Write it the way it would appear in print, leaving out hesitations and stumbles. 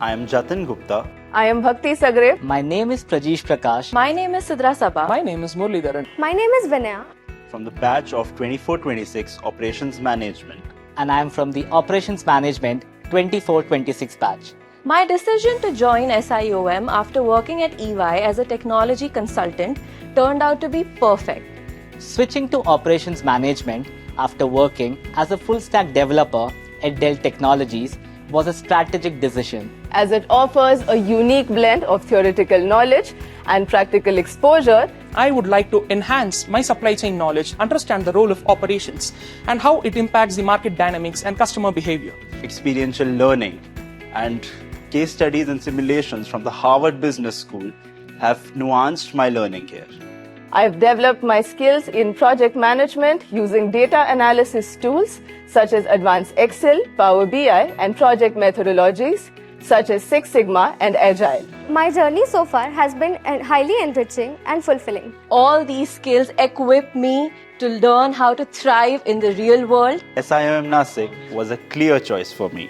I am Jatin Gupta. I am Bhakti Sagare. My name is Prajish Prakash. My name is Sidra Saba. My name is Muralidharan. My name is Vinaya. From the batch of 2426 Operations Management. And I am from the Operations Management 2426 batch. My decision to join SIOM after working at EY as a technology consultant turned out to be perfect. Switching to Operations Management after working as a full-stack developer at Dell Technologies was a strategic decision, As it offers a unique blend of theoretical knowledge and practical exposure. I would like to enhance my supply chain knowledge, understand the role of operations, and how it impacts the market dynamics and customer behavior. Experiential learning and case studies and simulations from the Harvard Business School have nuanced my learning here. I've developed my skills in project management using data analysis tools such as advanced Excel, Power BI, and project methodologies such as Six Sigma and Agile. My journey so far has been highly enriching and fulfilling. All these skills equip me to learn how to thrive in the real world. SIOM Nasik was a clear choice for me.